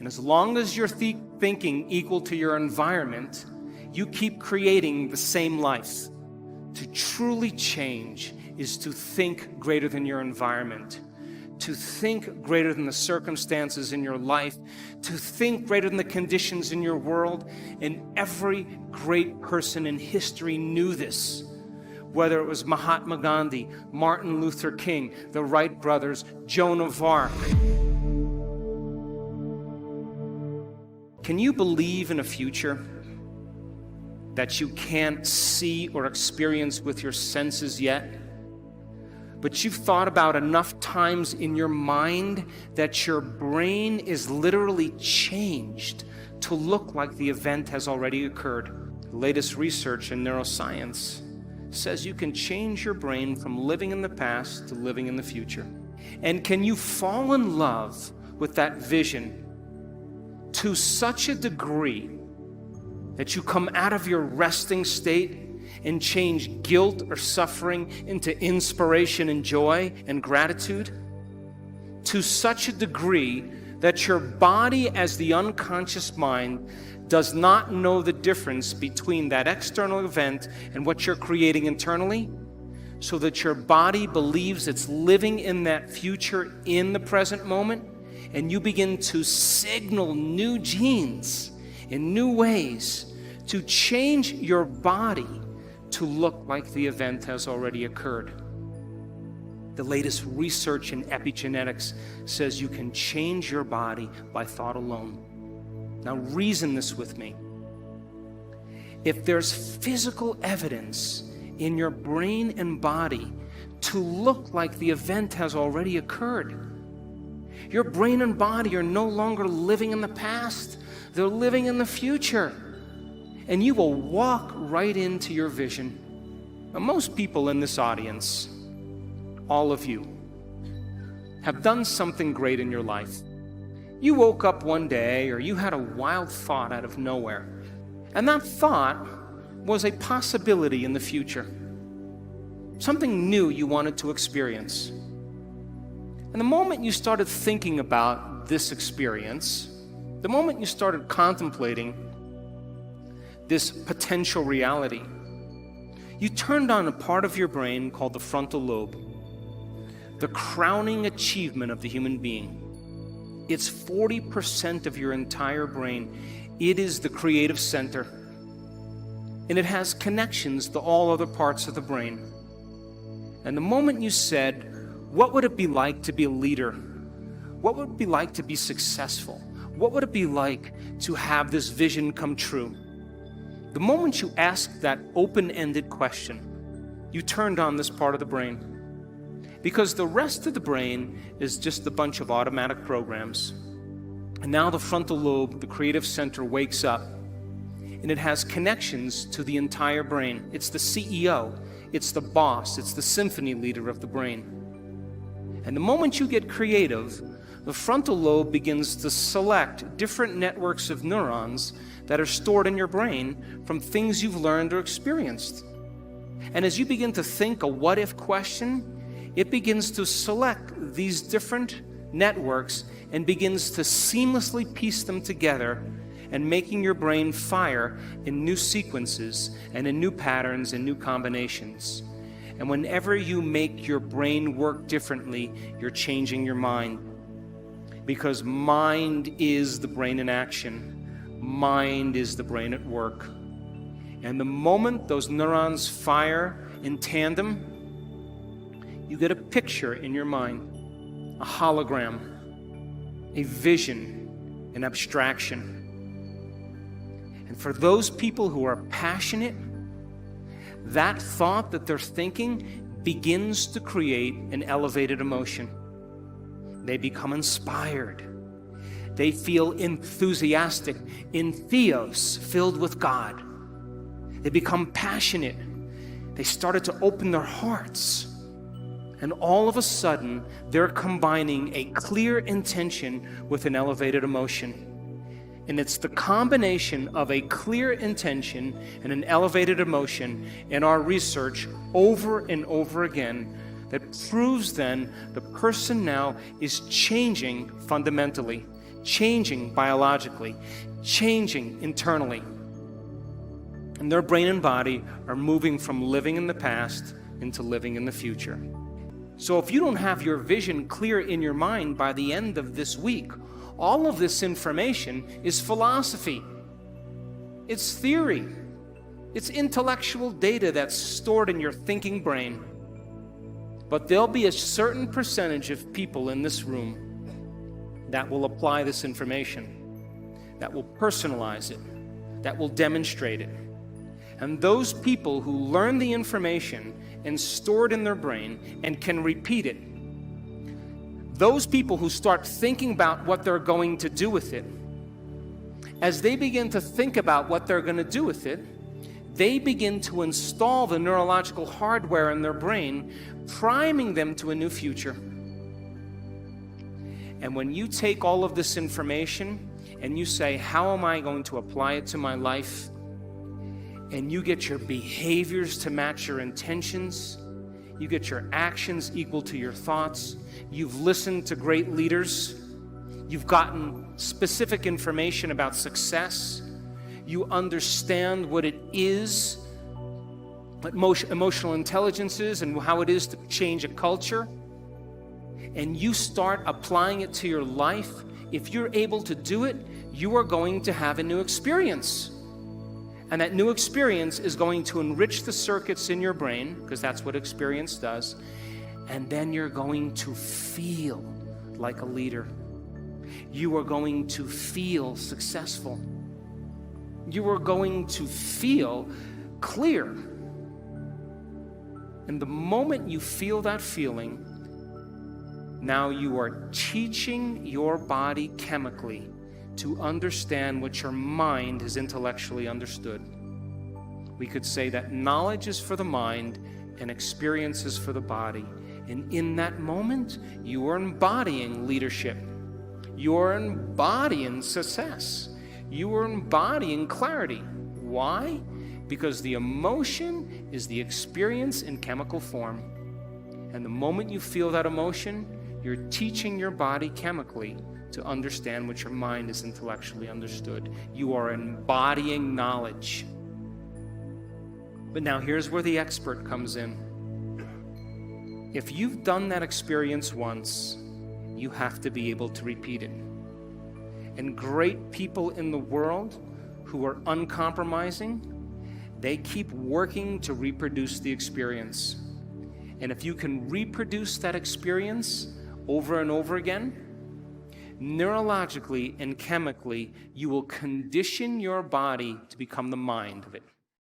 And as long as you're thinking equal to your environment, you keep creating the same life. To truly change is to think greater than your environment, to think greater than the circumstances in your life, to think greater than the conditions in your world. And every great person in history knew this, whether it was Mahatma Gandhi, Martin Luther King, the Wright brothers, Joan of Arc. Can you believe in a future that you can't see or experience with your senses yet, but you've thought about enough times in your mind that your brain is literally changed to look like the event has already occurred? The latest research in neuroscience says you can change your brain from living in the past to living in the future. And can you fall in love with that vision to such a degree that you come out of your resting state and change guilt or suffering into inspiration and joy and gratitude? To such a degree that your body, as the unconscious mind, does not know the difference between that external event and what you're creating internally, so that your body believes it's living in that future in the present moment, and you begin to signal new genes in new ways to change your body to look like the event has already occurred. The latest research in epigenetics says you can change your body by thought alone. Now reason this with me. If there's physical evidence in your brain and body to look like the event has already occurred, your brain and body are no longer living in the past, they're living in the future. And you will walk right into your vision. Now, most people in this audience, all of you, have done something great in your life. You woke up one day, or you had a wild thought out of nowhere, and that thought was a possibility in the future. Something new you wanted to experience. And the moment you started thinking about this experience, the moment you started contemplating this potential reality, you turned on a part of your brain called the frontal lobe, the crowning achievement of the human being. It's 40% of your entire brain. It is the creative center, and it has connections to all other parts of the brain. And the moment you said, what would it be like to be a leader? What would it be like to be successful? What would it be like to have this vision come true? The moment you asked that open-ended question, you turned on this part of the brain. Because the rest of the brain is just a bunch of automatic programs. And now the frontal lobe, the creative center, wakes up, and it has connections to the entire brain. It's the CEO, it's the boss, it's the symphony leader of the brain. And the moment you get creative, the frontal lobe begins to select different networks of neurons that are stored in your brain from things you've learned or experienced. And as you begin to think a what-if question, it begins to select these different networks and begins to seamlessly piece them together, and making your brain fire in new sequences and in new patterns and new combinations. And whenever you make your brain work differently, you're changing your mind. Because mind is the brain in action. Mind is the brain at work. And the moment those neurons fire in tandem, you get a picture in your mind, a hologram, a vision, an abstraction. And for those people who are passionate, that thought that they're thinking begins to create an elevated emotion. They become inspired. They feel enthusiastic, in theos, filled with God. They become passionate. They started to open their hearts. And all of a sudden, they're combining a clear intention with an elevated emotion. And it's the combination of a clear intention and an elevated emotion in our research over and over again that proves then the person now is changing fundamentally. changing biologically, changing internally. And their brain and body are moving from living in the past into living in the future. So if you don't have your vision clear in your mind by the end of this week, all of this information is philosophy. It's theory. It's intellectual data that's stored in your thinking brain. But there'll be a certain percentage of people in this room that will apply this information, that will personalize it, that will demonstrate it. And those people who learn the information and store it in their brain and can repeat it, those people who start thinking about what they're going to do with it, as they begin to think about what they're going to do with it, they begin to install the neurological hardware in their brain, priming them to a new future. And when you take all of this information and you say, how am I going to apply it to my life? And you get your behaviors to match your intentions, you get your actions equal to your thoughts, you've listened to great leaders, you've gotten specific information about success, you understand what it is, what emotional intelligence is and how it is to change a culture, and you start applying it to your life, if you're able to do it, you are going to have a new experience. And that new experience is going to enrich the circuits in your brain, because that's what experience does. And then you're going to feel like a leader. You are going to feel successful. You are going to feel clear. And the moment you feel that feeling, now you are teaching your body chemically to understand what your mind has intellectually understood. We could say that knowledge is for the mind and experience is for the body. And in that moment, you are embodying leadership. You are embodying success. You are embodying clarity. Why? Because the emotion is the experience in chemical form. And the moment you feel that emotion, you're teaching your body chemically to understand what your mind is intellectually understood. You are embodying knowledge. But now here's where the expert comes in. If you've done that experience once, you have to be able to repeat it. And great people in the world who are uncompromising, they keep working to reproduce the experience. And if you can reproduce that experience over and over again, neurologically and chemically, you will condition your body to become the mind of it.